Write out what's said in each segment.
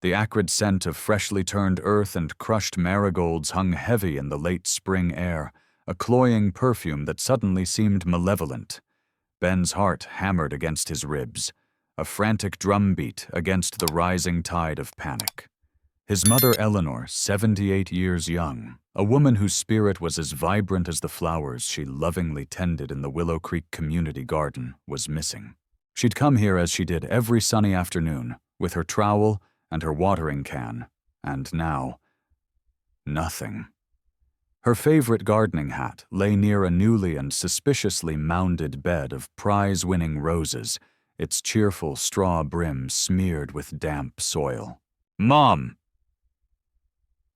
The acrid scent of freshly turned earth and crushed marigolds hung heavy in the late spring air, a cloying perfume that suddenly seemed malevolent. Ben's heart hammered against his ribs, a frantic drumbeat against the rising tide of panic. His mother Eleanor, 78 years young, a woman whose spirit was as vibrant as the flowers she lovingly tended in the Willow Creek community garden, was missing. She'd come here as she did every sunny afternoon, with her trowel and her watering can, and now, nothing. Her favorite gardening hat lay near a newly and suspiciously mounded bed of prize-winning roses, its cheerful straw brim smeared with damp soil. "Mom!"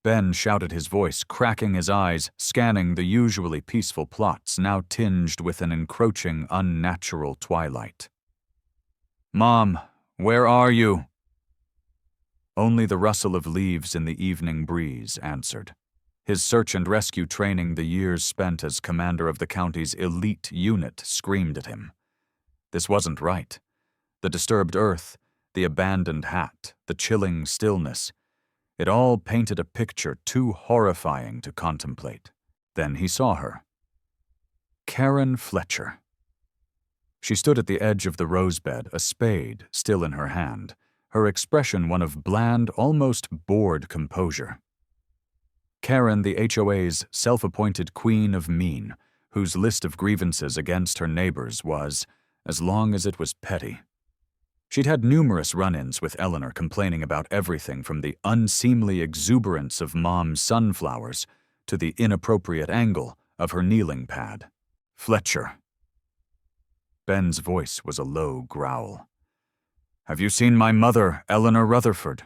Ben shouted, his voice cracking his eyes, scanning the usually peaceful plots now tinged with an encroaching, unnatural twilight. "Mom, where are you?" Only the rustle of leaves in the evening breeze answered. His search and rescue training, the years spent as commander of the county's elite unit, screamed at him. This wasn't right. The disturbed earth, the abandoned hat, the chilling stillness, it all painted a picture too horrifying to contemplate. Then he saw her. Karen Fletcher. She stood at the edge of the rosebed, a spade still in her hand, her expression one of bland, almost bored composure. Karen, the HOA's self-appointed queen of mean, whose list of grievances against her neighbors was as long as it was petty. She'd had numerous run-ins with Eleanor, complaining about everything from the unseemly exuberance of Mom's sunflowers to the inappropriate angle of her kneeling pad. Fletcher. Ben's voice was a low growl. "Have you seen my mother, Eleanor Rutherford?"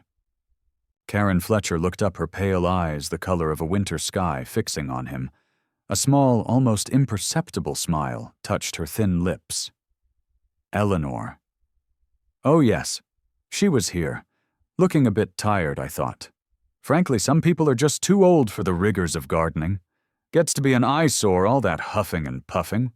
Karen Fletcher looked up, her pale eyes the color of a winter sky fixing on him. A small, almost imperceptible smile touched her thin lips. Eleanor. "Oh yes, she was here. Looking a bit tired, I thought. Frankly, some people are just too old for the rigors of gardening. Gets to be an eyesore, all that huffing and puffing."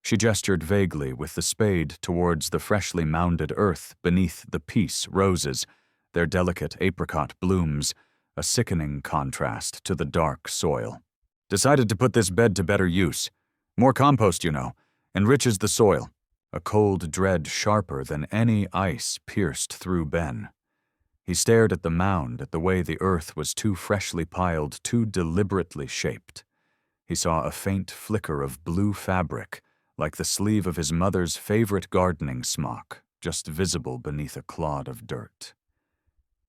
She gestured vaguely with the spade towards the freshly mounded earth beneath the peace roses, their delicate apricot blooms, a sickening contrast to the dark soil. "Decided to put this bed to better use. More compost, you know, enriches the soil." A cold dread sharper than any ice pierced through Ben. He stared at the mound, at the way the earth was too freshly piled, too deliberately shaped. He saw a faint flicker of blue fabric, like the sleeve of his mother's favorite gardening smock, just visible beneath a clod of dirt.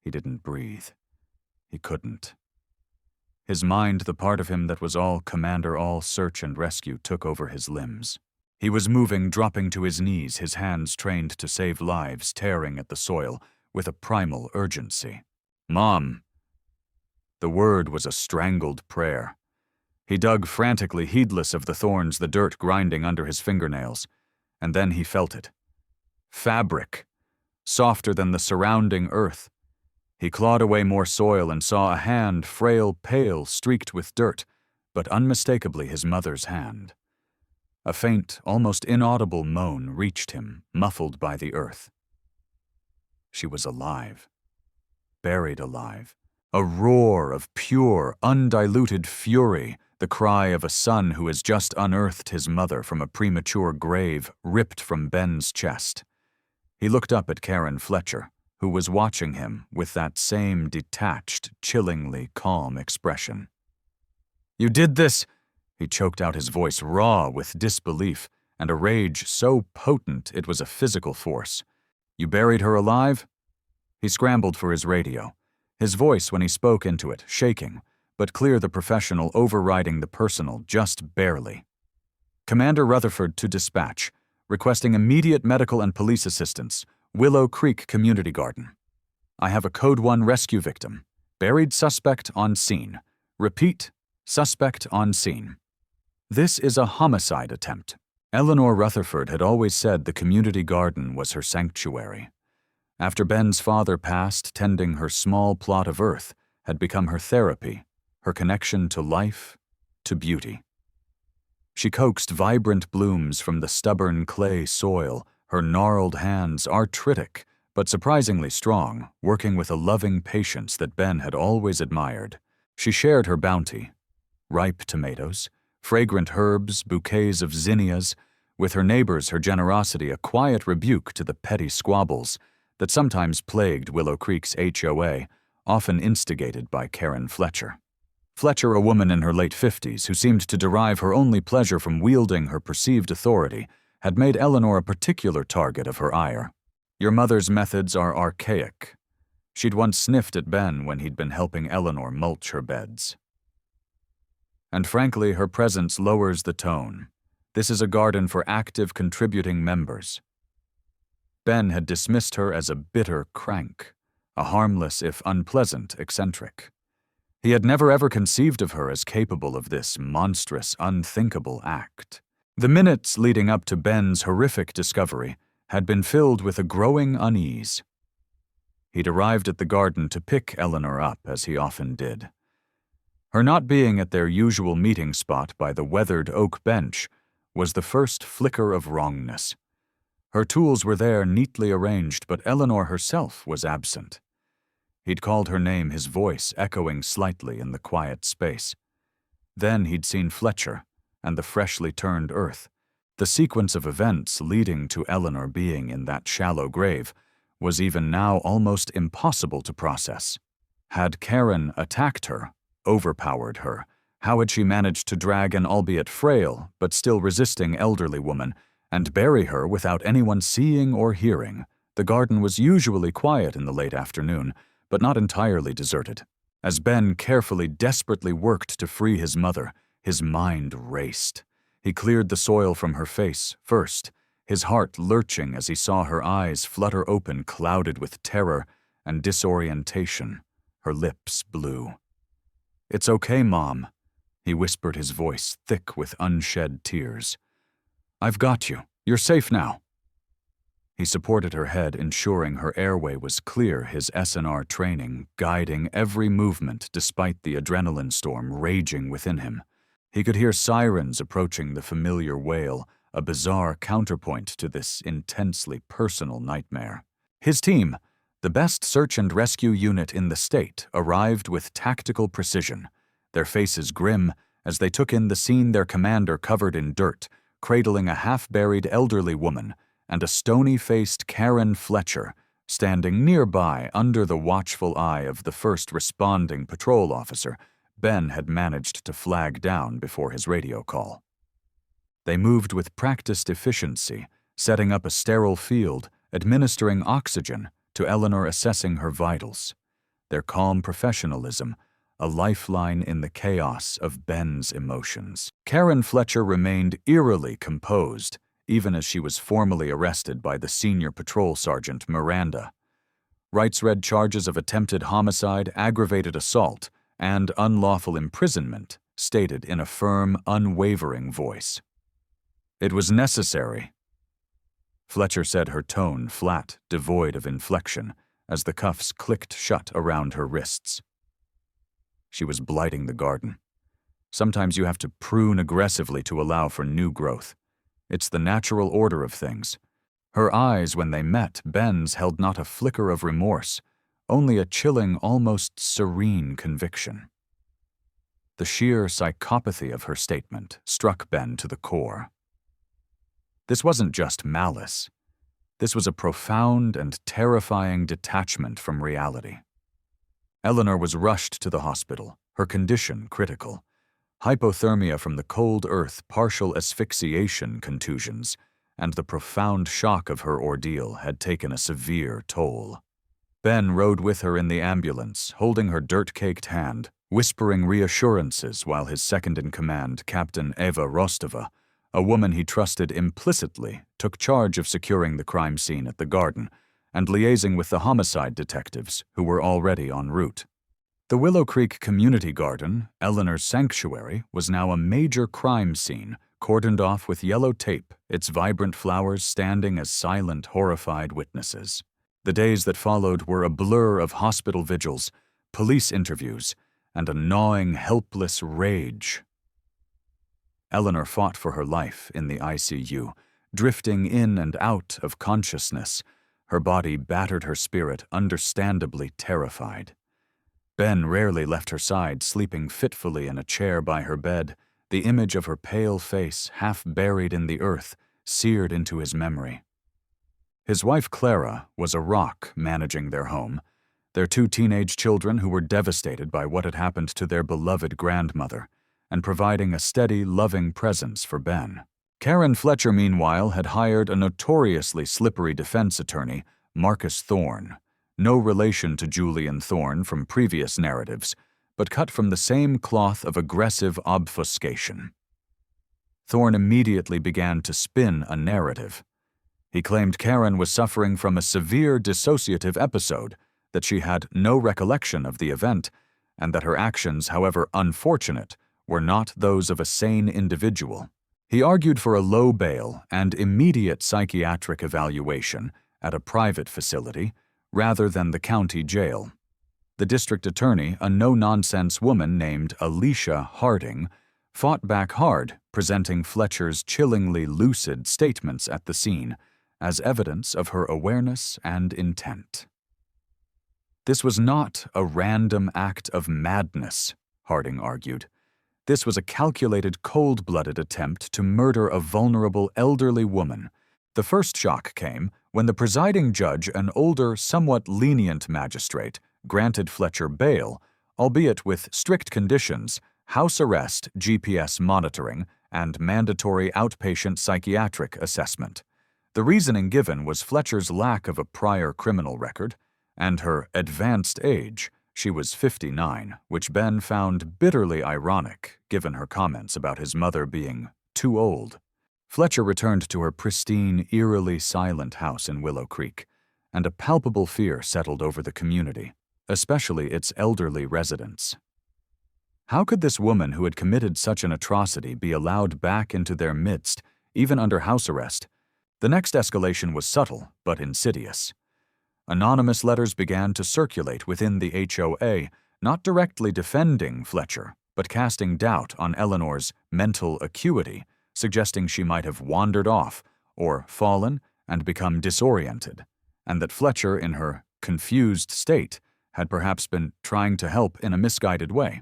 He didn't breathe. He couldn't. His mind, the part of him that was all commander, all search and rescue, took over his limbs. He was moving, dropping to his knees, his hands trained to save lives, tearing at the soil with a primal urgency. "Mom." The word was a strangled prayer. He dug frantically, heedless of the thorns, the dirt grinding under his fingernails. And then he felt it. Fabric, softer than the surrounding earth. He clawed away more soil and saw a hand, frail, pale, streaked with dirt, but unmistakably his mother's hand. A faint, almost inaudible moan reached him, muffled by the earth. She was alive. Buried alive. A roar of pure, undiluted fury, the cry of a son who has just unearthed his mother from a premature grave ripped from Ben's chest. He looked up at Karen Fletcher, who was watching him with that same detached, chillingly calm expression. "You did this!" He choked out, his voice raw with disbelief and a rage so potent it was a physical force. "You buried her alive?" He scrambled for his radio, his voice when he spoke into it shaking, but clear, the professional overriding the personal just barely. "Commander Rutherford to dispatch, requesting immediate medical and police assistance, Willow Creek Community Garden. I have a Code 1 rescue victim. Buried suspect on scene. Repeat, suspect on scene. This is a homicide attempt." Eleanor Rutherford had always said the community garden was her sanctuary. After Ben's father passed, tending her small plot of earth had become her therapy, her connection to life, to beauty. She coaxed vibrant blooms from the stubborn clay soil, her gnarled hands arthritic but surprisingly strong, working with a loving patience that Ben had always admired. She shared her bounty: ripe tomatoes, fragrant herbs, bouquets of zinnias. With her neighbors, her generosity a quiet rebuke to the petty squabbles that sometimes plagued Willow Creek's HOA, often instigated by Karen Fletcher. Fletcher, a woman in her late 50s who seemed to derive her only pleasure from wielding her perceived authority, had made Eleanor a particular target of her ire. "Your mother's methods are archaic." She'd once sniffed at Ben when he'd been helping Eleanor mulch her beds. "And frankly, her presence lowers the tone. This is a garden for active, contributing members." Ben had dismissed her as a bitter crank, a harmless, if unpleasant, eccentric. He had never ever conceived of her as capable of this monstrous, unthinkable act. The minutes leading up to Ben's horrific discovery had been filled with a growing unease. He'd arrived at the garden to pick Eleanor up, as he often did. Her not being at their usual meeting spot by the weathered oak bench was the first flicker of wrongness. Her tools were there, neatly arranged, but Eleanor herself was absent. He'd called her name, his voice echoing slightly in the quiet space. Then he'd seen Fletcher and the freshly turned earth. The sequence of events leading to Eleanor being in that shallow grave was even now almost impossible to process. Had Karen attacked her, overpowered her? How had she managed to drag an albeit frail but still resisting elderly woman and bury her without anyone seeing or hearing? The garden was usually quiet in the late afternoon, but not entirely deserted. As Ben carefully, desperately worked to free his mother, his mind raced. He cleared the soil from her face first, his heart lurching as he saw her eyes flutter open, clouded with terror and disorientation, her lips blue. "It's okay, Mom," he whispered, his voice thick with unshed tears. "I've got you. You're safe now." He supported her head, ensuring her airway was clear, his SNR training guiding every movement despite the adrenaline storm raging within him. He could hear sirens approaching the familiar wail, a bizarre counterpoint to this intensely personal nightmare. His team, the best search and rescue unit in the state, arrived with tactical precision, their faces grim as they took in the scene, their commander covered in dirt, cradling a half-buried elderly woman, and a stony-faced Karen Fletcher standing nearby under the watchful eye of the first responding patrol officer Ben had managed to flag down before his radio call. They moved with practiced efficiency, setting up a sterile field, administering oxygen to Eleanor, assessing her vitals. Their calm professionalism, a lifeline in the chaos of Ben's emotions. Karen Fletcher remained eerily composed, even as she was formally arrested by the senior patrol sergeant Miranda. Wrights read charges of attempted homicide, aggravated assault, and unlawful imprisonment, stated in a firm, unwavering voice. "It was necessary," Fletcher said, her tone flat, devoid of inflection, as the cuffs clicked shut around her wrists. She was blighting the garden. Sometimes you have to prune aggressively to allow for new growth. It's the natural order of things. Her eyes, when they met Ben's, held not a flicker of remorse, only a chilling, almost serene conviction. The sheer psychopathy of her statement struck Ben to the core. This wasn't just malice. This was a profound and terrifying detachment from reality. Eleanor was rushed to the hospital, her condition critical. Hypothermia from the cold earth, partial asphyxiation contusions, and the profound shock of her ordeal had taken a severe toll. Ben rode with her in the ambulance, holding her dirt-caked hand, whispering reassurances while his second-in-command, Captain Eva Rostova, a woman he trusted implicitly, took charge of securing the crime scene at the garden and liaising with the homicide detectives who were already en route. The Willow Creek Community Garden, Eleanor's sanctuary, was now a major crime scene, cordoned off with yellow tape, its vibrant flowers standing as silent, horrified witnesses. The days that followed were a blur of hospital vigils, police interviews, and a gnawing, helpless rage. Eleanor fought for her life in the ICU, drifting in and out of consciousness, Her body battered her spirit, understandably terrified. Ben rarely left her side, sleeping fitfully in a chair by her bed, the image of her pale face, half buried in the earth, seared into his memory. His wife Clara was a rock managing their home, their 2 teenage children who were devastated by what had happened to their beloved grandmother, and providing a steady, loving presence for Ben. Karen Fletcher, meanwhile, had hired a notoriously slippery defense attorney, Marcus Thorne, no relation to Julian Thorne from previous narratives, but cut from the same cloth of aggressive obfuscation. Thorne immediately began to spin a narrative. He claimed Karen was suffering from a severe dissociative episode, that she had no recollection of the event, and that her actions, however unfortunate, were not those of a sane individual. He argued for a low bail and immediate psychiatric evaluation at a private facility rather than the county jail. The district attorney, a no-nonsense woman named Alicia Harding, fought back hard, presenting Fletcher's chillingly lucid statements at the scene as evidence of her awareness and intent. This was not a random act of madness, Harding argued. This was a calculated, cold-blooded attempt to murder a vulnerable elderly woman. The first shock came when the presiding judge, an older, somewhat lenient magistrate, granted Fletcher bail, albeit with strict conditions, house arrest, GPS monitoring, and mandatory outpatient psychiatric assessment. The reasoning given was Fletcher's lack of a prior criminal record, and her advanced age. She was 59, which Ben found bitterly ironic, given her comments about his mother being too old. Fletcher returned to her pristine, eerily silent house in Willow Creek, and a palpable fear settled over the community, especially its elderly residents. How could this woman who had committed such an atrocity be allowed back into their midst, even under house arrest? The next escalation was subtle, but insidious. Anonymous letters began to circulate within the HOA, not directly defending Fletcher, but casting doubt on Eleanor's mental acuity, suggesting she might have wandered off or fallen and become disoriented, and that Fletcher, in her confused state, had perhaps been trying to help in a misguided way.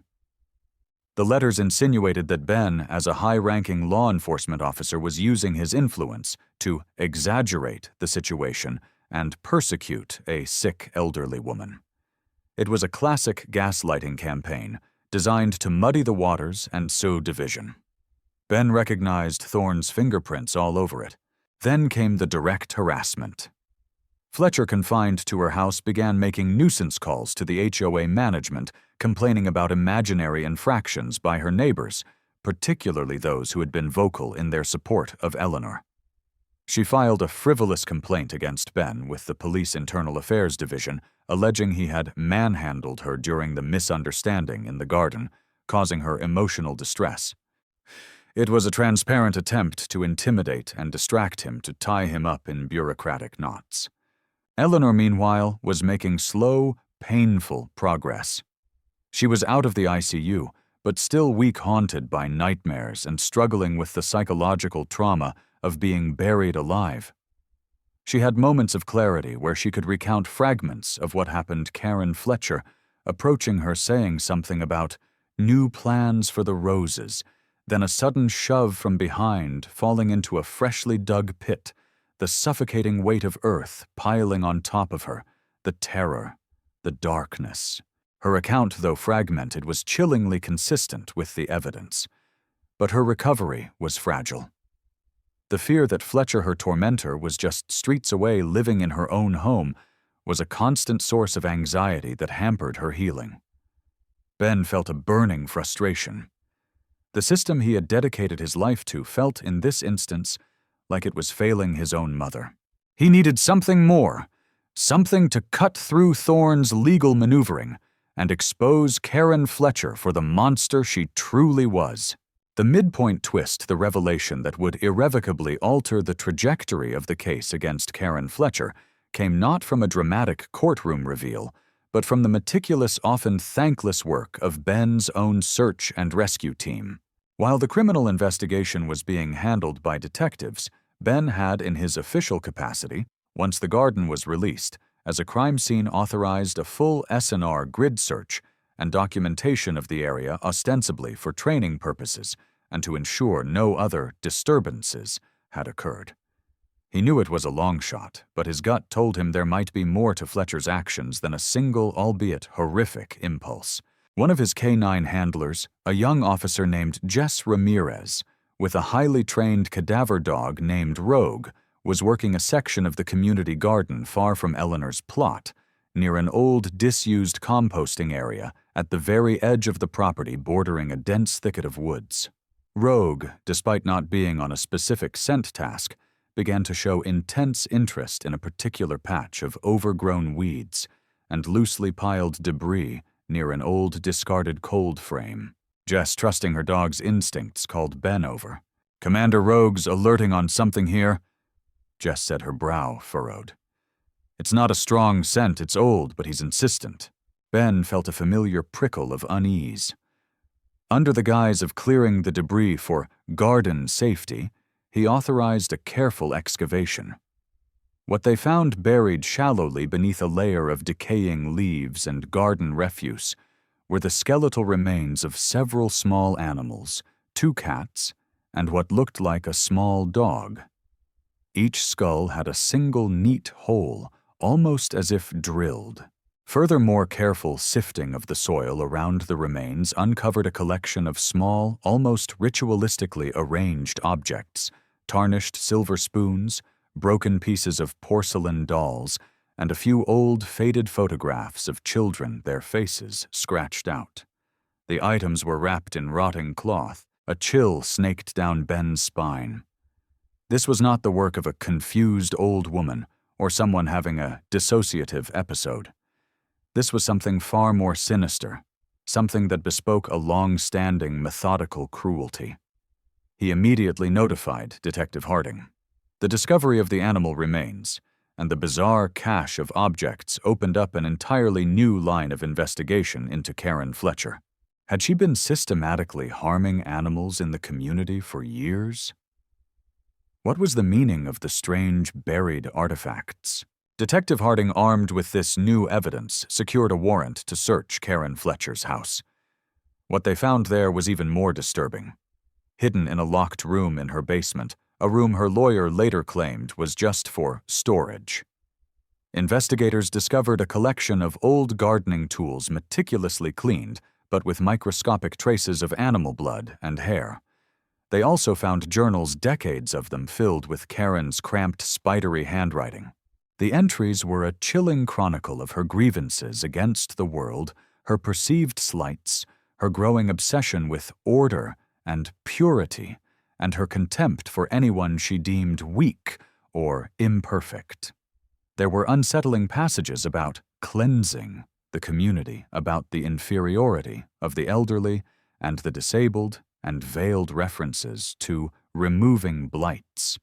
The letters insinuated that Ben, as a high-ranking law enforcement officer, was using his influence to exaggerate the situation and persecute a sick elderly woman. It was a classic gaslighting campaign designed to muddy the waters and sow division. Ben recognized Thorne's fingerprints all over it. Then came the direct harassment. Fletcher, confined to her house, began making nuisance calls to the HOA management, complaining about imaginary infractions by her neighbors, particularly those who had been vocal in their support of Eleanor. She filed a frivolous complaint against Ben with the Police Internal Affairs Division, alleging he had manhandled her during the misunderstanding in the garden, causing her emotional distress. It was a transparent attempt to intimidate and distract him, to tie him up in bureaucratic knots. Eleanor, meanwhile, was making slow, painful progress. She was out of the ICU, but still weak-haunted by nightmares and struggling with the psychological trauma of being buried alive. She had moments of clarity where she could recount fragments of what happened. Karen Fletcher, approaching her, saying something about new plans for the roses, then a sudden shove from behind, falling into a freshly dug pit, the suffocating weight of earth piling on top of her, the terror, the darkness. Her account, though fragmented, was chillingly consistent with the evidence. But her recovery was fragile. The fear that Fletcher, her tormentor, was just streets away living in her own home was a constant source of anxiety that hampered her healing. Ben felt a burning frustration. The system he had dedicated his life to felt, in this instance, like it was failing his own mother. He needed something more, something to cut through Thorne's legal maneuvering and expose Karen Fletcher for the monster she truly was. The midpoint twist, the revelation that would irrevocably alter the trajectory of the case against Karen Fletcher, came not from a dramatic courtroom reveal, but from the meticulous, often thankless work of Ben's own search and rescue team. While the criminal investigation was being handled by detectives, Ben had, in his official capacity, once the garden was released, as a crime scene authorized a full SNR grid search and documentation of the area ostensibly for training purposes and to ensure no other disturbances had occurred. He knew it was a long shot, but his gut told him there might be more to Fletcher's actions than a single, albeit horrific, impulse. One of his K-9 handlers, a young officer named Jess Ramirez, with a highly trained cadaver dog named Rogue, was working a section of the community garden far from Eleanor's plot, near an old, disused composting area at the very edge of the property bordering a dense thicket of woods. Rogue, despite not being on a specific scent task, began to show intense interest in a particular patch of overgrown weeds and loosely piled debris near an old, discarded cold frame. Jess, trusting her dog's instincts, called Ben over. "Commander Rogue's alerting on something here," Jess said, her brow furrowed. "It's not a strong scent, it's old, but he's insistent." Ben felt a familiar prickle of unease. Under the guise of clearing the debris for garden safety, he authorized a careful excavation. What they found buried shallowly beneath a layer of decaying leaves and garden refuse were the skeletal remains of several small animals, 2 cats, and what looked like a small dog. Each skull had a single neat hole, almost as if drilled. Furthermore, careful sifting of the soil around the remains uncovered a collection of small, almost ritualistically arranged objects, tarnished silver spoons, broken pieces of porcelain dolls, and a few old, faded photographs of children, their faces scratched out. The items were wrapped in rotting cloth. A chill snaked down Ben's spine. This was not the work of a confused old woman or someone having a dissociative episode. This was something far more sinister, something that bespoke a long-standing, methodical cruelty. He immediately notified Detective Harding. The discovery of the animal remains and the bizarre cache of objects opened up an entirely new line of investigation into Karen Fletcher. Had she been systematically harming animals in the community for years? What was the meaning of the strange buried artifacts? Detective Harding, armed with this new evidence, secured a warrant to search Karen Fletcher's house. What they found there was even more disturbing. Hidden in a locked room in her basement, a room her lawyer later claimed was just for storage. Investigators discovered a collection of old gardening tools meticulously cleaned, but with microscopic traces of animal blood and hair. They also found journals, decades of them filled with Karen's cramped, spidery handwriting. The entries were a chilling chronicle of her grievances against the world, her perceived slights, her growing obsession with order and purity, and her contempt for anyone she deemed weak or imperfect. There were unsettling passages about cleansing the community, about the inferiority of the elderly and the disabled, and veiled references to removing blights.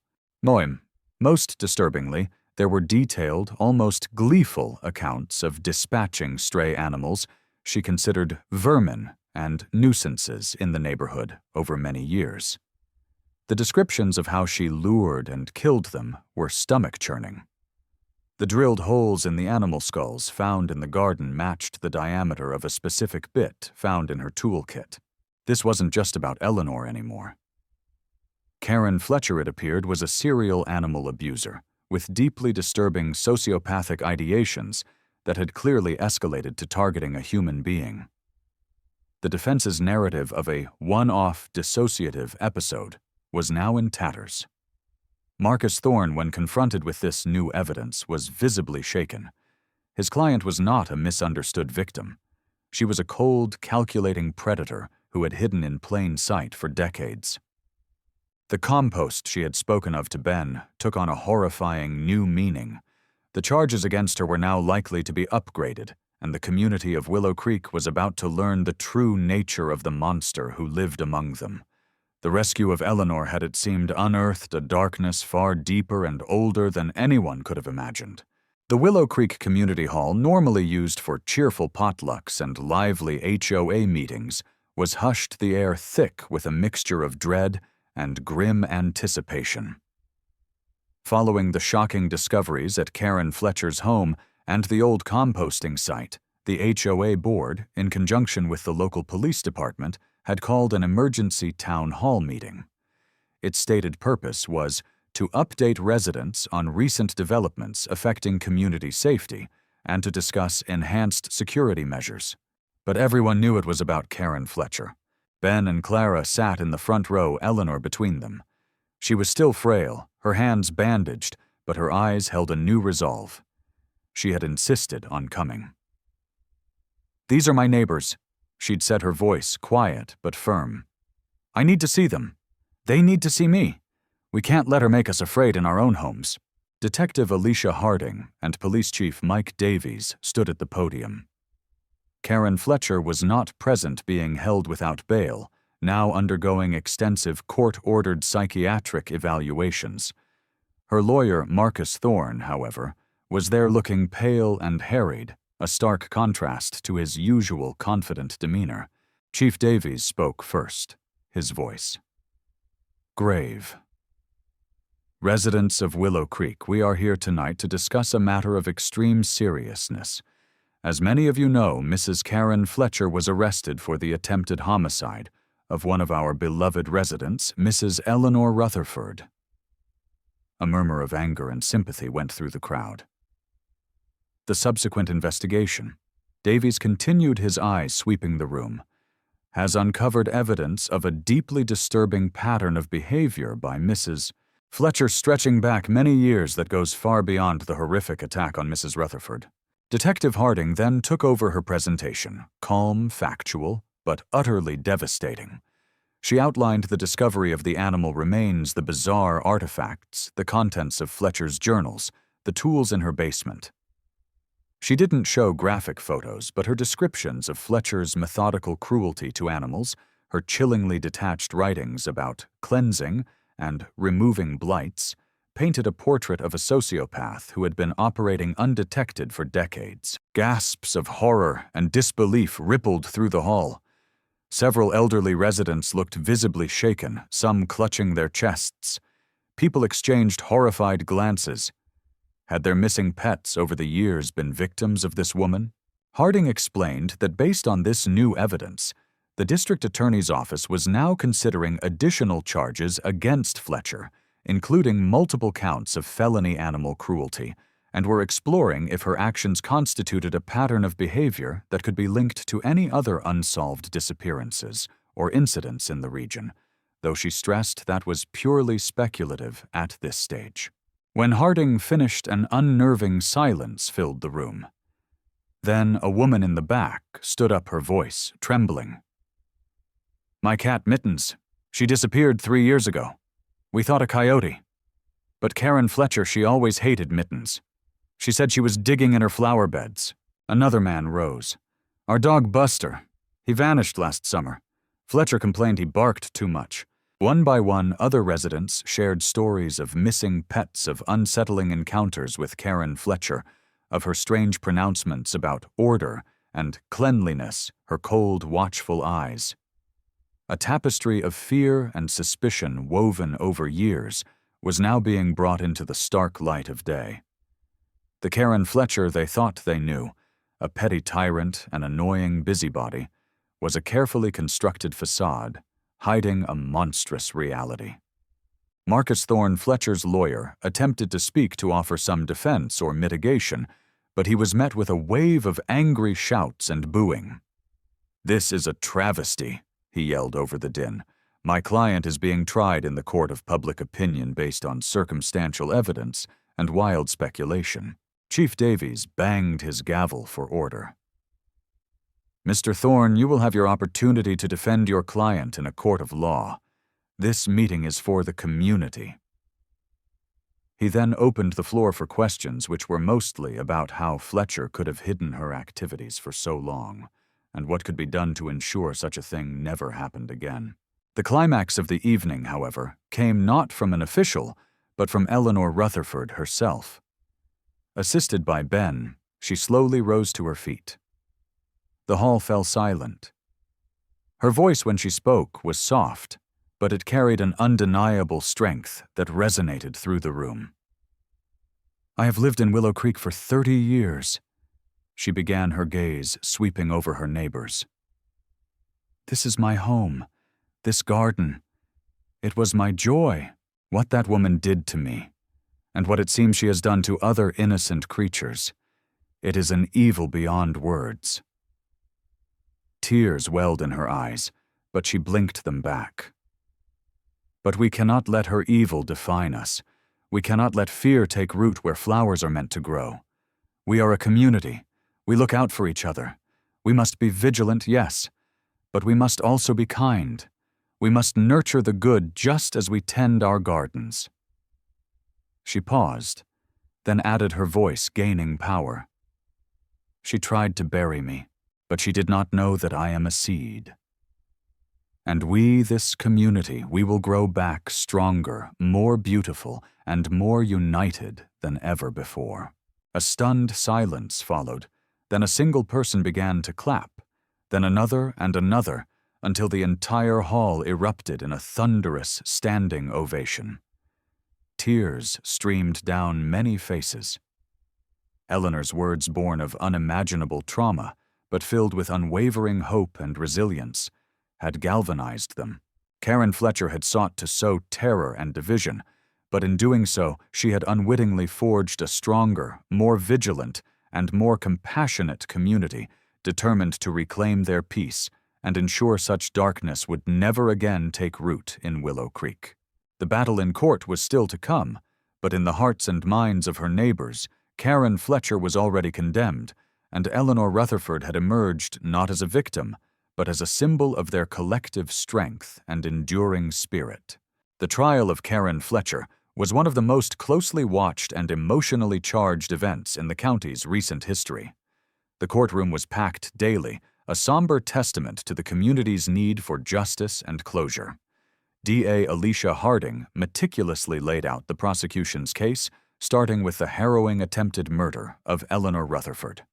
Most disturbingly, there were detailed, almost gleeful accounts of dispatching stray animals she considered vermin and nuisances in the neighborhood over many years. The descriptions of how she lured and killed them were stomach-churning. The drilled holes in the animal skulls found in the garden matched the diameter of a specific bit found in her toolkit. This wasn't just about Eleanor anymore. Karen Fletcher, it appeared, was a serial animal abuser with deeply disturbing sociopathic ideations that had clearly escalated to targeting a human being. The defense's narrative of a one-off dissociative episode was now in tatters. Marcus Thorne, when confronted with this new evidence, was visibly shaken. His client was not a misunderstood victim. She was a cold, calculating predator who had hidden in plain sight for decades. The compost she had spoken of to Ben took on a horrifying new meaning. The charges against her were now likely to be upgraded, and the community of Willow Creek was about to learn the true nature of the monster who lived among them. The rescue of Eleanor had, it seemed, unearthed a darkness far deeper and older than anyone could have imagined. The Willow Creek Community Hall, normally used for cheerful potlucks and lively HOA meetings, was hushed, the air thick with a mixture of dread and grim anticipation. Following the shocking discoveries at Karen Fletcher's home and the old composting site, the HOA board, in conjunction with the local police department, had called an emergency town hall meeting. Its stated purpose was to update residents on recent developments affecting community safety and to discuss enhanced security measures. But everyone knew it was about Karen Fletcher. Ben and Clara sat in the front row, Eleanor between them. She was still frail, her hands bandaged, but her eyes held a new resolve. She had insisted on coming. "These are my neighbors," she'd said, her voice quiet but firm. "I need to see them. They need to see me. We can't let her make us afraid in our own homes." Detective Alicia Harding and Police Chief Mike Davies stood at the podium. Karen Fletcher was not present, being held without bail, now undergoing extensive court-ordered psychiatric evaluations. Her lawyer, Marcus Thorne, however, was there looking pale and harried, a stark contrast to his usual confident demeanor. Chief Davies spoke first, his voice grave. "Residents of Willow Creek, we are here tonight to discuss a matter of extreme seriousness. As many of you know, Mrs. Karen Fletcher was arrested for the attempted homicide of one of our beloved residents, Mrs. Eleanor Rutherford." A murmur of anger and sympathy went through the crowd. The subsequent investigation, Davies continued, his eyes sweeping the room, has uncovered evidence of a deeply disturbing pattern of behavior by Mrs. Fletcher stretching back many years that goes far beyond the horrific attack on Mrs. Rutherford. Detective Harding then took over her presentation, calm, factual, but utterly devastating. She outlined the discovery of the animal remains, the bizarre artifacts, the contents of Fletcher's journals, the tools in her basement. She didn't show graphic photos, but her descriptions of Fletcher's methodical cruelty to animals, her chillingly detached writings about cleansing and removing blights, painted a portrait of a sociopath who had been operating undetected for decades. Gasps of horror and disbelief rippled through the hall. Several elderly residents looked visibly shaken, some clutching their chests. People exchanged horrified glances. Had their missing pets over the years been victims of this woman? Harding explained that based on this new evidence, the district attorney's office was now considering additional charges against Fletcher, including multiple counts of felony animal cruelty, and were exploring if her actions constituted a pattern of behavior that could be linked to any other unsolved disappearances or incidents in the region, though she stressed that was purely speculative at this stage. When Harding finished, an unnerving silence filled the room. Then a woman in the back stood up, her voice trembling. "My cat Mittens. She disappeared 3 years ago. We thought a coyote. But Karen Fletcher, she always hated Mittens. She said she was digging in her flower beds." Another man rose. "Our dog Buster. He vanished last summer. Fletcher complained he barked too much." One by one, other residents shared stories of missing pets, of unsettling encounters with Karen Fletcher, of her strange pronouncements about order and cleanliness, her cold, watchful eyes. A tapestry of fear and suspicion woven over years was now being brought into the stark light of day. The Karen Fletcher they thought they knew, a petty tyrant, an annoying busybody, was a carefully constructed facade, hiding a monstrous reality. Marcus Thorne, Fletcher's lawyer, attempted to speak to offer some defense or mitigation, but he was met with a wave of angry shouts and booing. "This is a travesty," he yelled over the din. "My client is being tried in the court of public opinion based on circumstantial evidence and wild speculation." Chief Davies banged his gavel for order. "Mr. Thorne, you will have your opportunity to defend your client in a court of law. This meeting is for the community." He then opened the floor for questions, which were mostly about how Fletcher could have hidden her activities for so long, and what could be done to ensure such a thing never happened again. The climax of the evening, however, came not from an official, but from Eleanor Rutherford herself. Assisted by Ben, she slowly rose to her feet. The hall fell silent. Her voice when she spoke was soft, but it carried an undeniable strength that resonated through the room. I have lived in Willow Creek for 30 years. She began, her gaze sweeping over her neighbors. This is my home, this garden. It was my joy, what that woman did to me, and what it seems she has done to other innocent creatures. It is an evil beyond words. Tears welled in her eyes, but she blinked them back. But we cannot let her evil define us. We cannot let fear take root where flowers are meant to grow. We are a community. We look out for each other. We must be vigilant, yes, but we must also be kind. We must nurture the good just as we tend our gardens. She paused, then added, her voice gaining power. She tried to bury me, but she did not know that I am a seed. And we, this community, we will grow back stronger, more beautiful, and more united than ever before. A stunned silence followed. Then a single person began to clap, then another and another, until the entire hall erupted in a thunderous standing ovation. Tears streamed down many faces. Eleanor's words, born of unimaginable trauma, but filled with unwavering hope and resilience, had galvanized them. Karen Fletcher had sought to sow terror and division, but in doing so, she had unwittingly forged a stronger, more vigilant, and more compassionate community, determined to reclaim their peace and ensure such darkness would never again take root in Willow Creek. The battle in court was still to come, but in the hearts and minds of her neighbors, Karen Fletcher was already condemned, and Eleanor Rutherford had emerged not as a victim, but as a symbol of their collective strength and enduring spirit. The trial of Karen Fletcher was one of the most closely watched and emotionally charged events in the county's recent history. The courtroom was packed daily, a somber testament to the community's need for justice and closure. DA Alicia Harding meticulously laid out the prosecution's case, starting with the harrowing attempted murder of Eleanor Rutherford.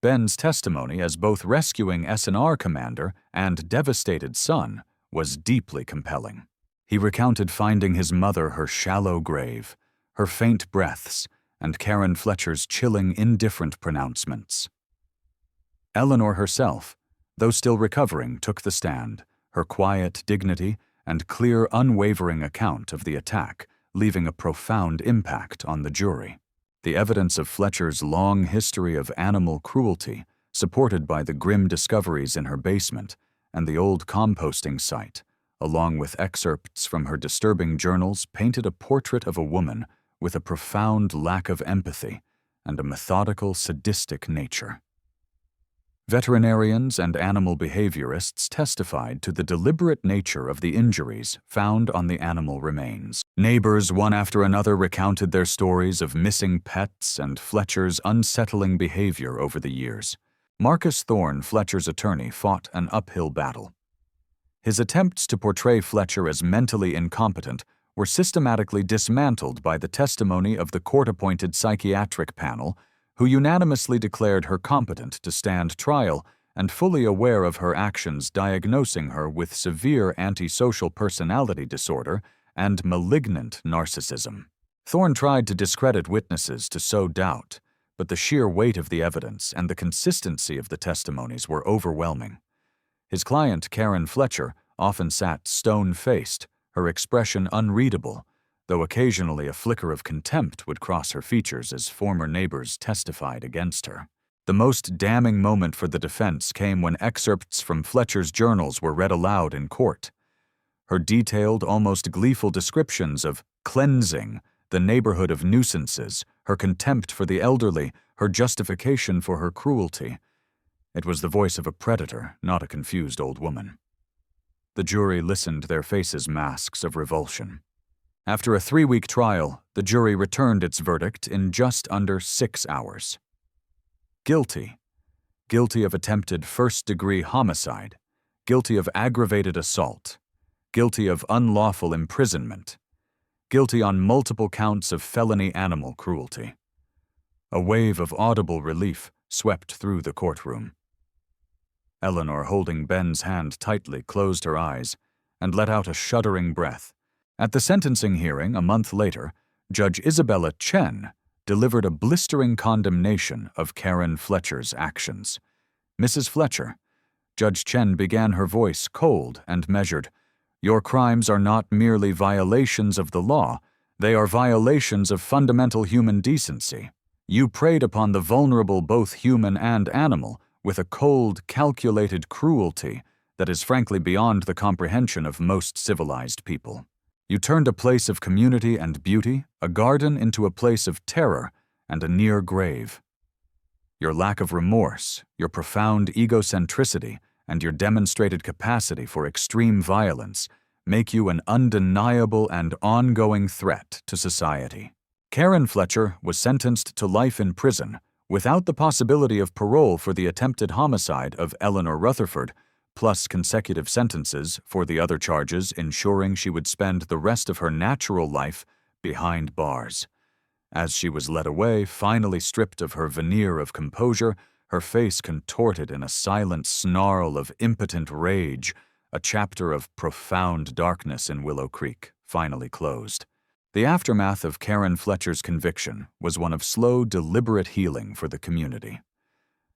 Ben's testimony as both rescuing S&R commander and devastated son was deeply compelling. He recounted finding his mother her shallow grave, her faint breaths, and Karen Fletcher's chilling, indifferent pronouncements. Eleanor herself, though still recovering, took the stand, her quiet dignity and clear, unwavering account of the attack leaving a profound impact on the jury. The evidence of Fletcher's long history of animal cruelty, supported by the grim discoveries in her basement and the old composting site, along with excerpts from her disturbing journals, painted a portrait of a woman with a profound lack of empathy and a methodical, sadistic nature. Veterinarians and animal behaviorists testified to the deliberate nature of the injuries found on the animal remains. Neighbors, one after another, recounted their stories of missing pets and Fletcher's unsettling behavior over the years. Marcus Thorne, Fletcher's attorney, fought an uphill battle. His attempts to portray Fletcher as mentally incompetent were systematically dismantled by the testimony of the court-appointed psychiatric panel, who unanimously declared her competent to stand trial and fully aware of her actions, diagnosing her with severe antisocial personality disorder and malignant narcissism. Thorne tried to discredit witnesses to sow doubt, but the sheer weight of the evidence and the consistency of the testimonies were overwhelming. His client, Karen Fletcher, often sat stone-faced, her expression unreadable, though occasionally a flicker of contempt would cross her features as former neighbors testified against her. The most damning moment for the defense came when excerpts from Fletcher's journals were read aloud in court. Her detailed, almost gleeful descriptions of cleansing the neighborhood of nuisances, her contempt for the elderly, her justification for her cruelty. It was the voice of a predator, not a confused old woman. The jury listened, their faces masks of revulsion. After a 3-week trial, the jury returned its verdict in just under 6 hours. Guilty. Guilty of attempted first-degree homicide. Guilty of aggravated assault. Guilty of unlawful imprisonment. Guilty on multiple counts of felony animal cruelty. A wave of audible relief swept through the courtroom. Eleanor, holding Ben's hand tightly, closed her eyes and let out a shuddering breath. At the sentencing hearing a month later, Judge Isabella Chen, delivered a blistering condemnation of Karen Fletcher's actions. "Mrs. Fletcher," Judge Chen began, her voice cold and measured, "your crimes are not merely violations of the law, they are violations of fundamental human decency. You preyed upon the vulnerable, both human and animal, with a cold, calculated cruelty that is frankly beyond the comprehension of most civilized people. You turned a place of community and beauty, a garden, into a place of terror and a near grave. Your lack of remorse, your profound egocentricity, and your demonstrated capacity for extreme violence make you an undeniable and ongoing threat to society." Karen Fletcher was sentenced to life in prison without the possibility of parole for the attempted homicide of Eleanor Rutherford, plus consecutive sentences for the other charges, ensuring she would spend the rest of her natural life behind bars. As she was led away, finally stripped of her veneer of composure, her face contorted in a silent snarl of impotent rage, a chapter of profound darkness in Willow Creek finally closed. The aftermath of Karen Fletcher's conviction was one of slow, deliberate healing for the community.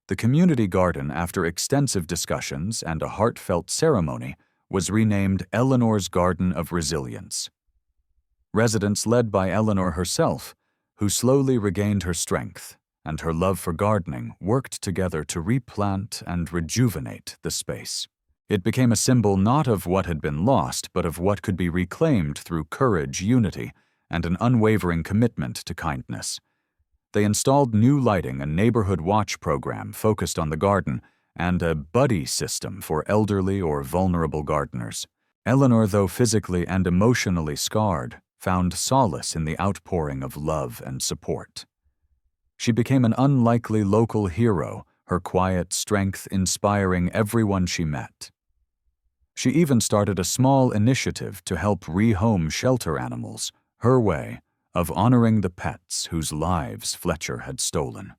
The community garden, after extensive discussions and a heartfelt ceremony, was renamed Eleanor's Garden of Resilience. Residents led by Eleanor herself, who slowly regained her strength and her love for gardening, worked together to replant and rejuvenate the space. It became a symbol not of what had been lost, but of what could be reclaimed through courage, unity, and an unwavering commitment to kindness. They installed new lighting, a neighborhood watch program focused on the garden, and a buddy system for elderly or vulnerable gardeners. Eleanor, though physically and emotionally scarred, found solace in the outpouring of love and support. She became an unlikely local hero, her quiet strength inspiring everyone she met. She even started a small initiative to help rehome shelter animals, her way of honoring the pets whose lives Fletcher had stolen.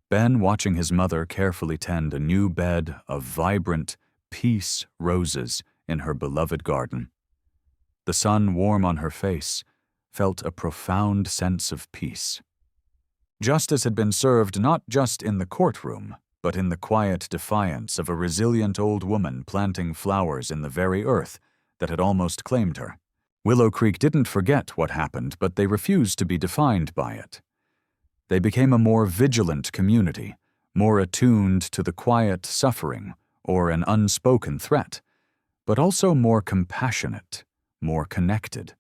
Ben, watching his mother carefully tend a new bed of vibrant peace roses in her beloved garden, the sun warm on her face, felt a profound sense of peace. Justice had been served not just in the courtroom, but in the quiet defiance of a resilient old woman planting flowers in the very earth that had almost claimed her. Willow Creek didn't forget what happened, but they refused to be defined by it. They became a more vigilant community, more attuned to the quiet suffering or an unspoken threat, but also more compassionate, more connected.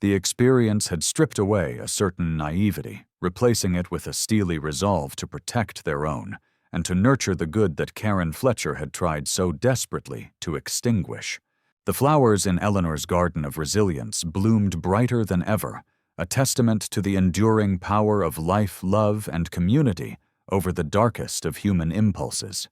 The experience had stripped away a certain naivety, replacing it with a steely resolve to protect their own and to nurture the good that Karen Fletcher had tried so desperately to extinguish. The flowers in Eleanor's Garden of Resilience bloomed brighter than ever, a testament to the enduring power of life, love, and community over the darkest of human impulses.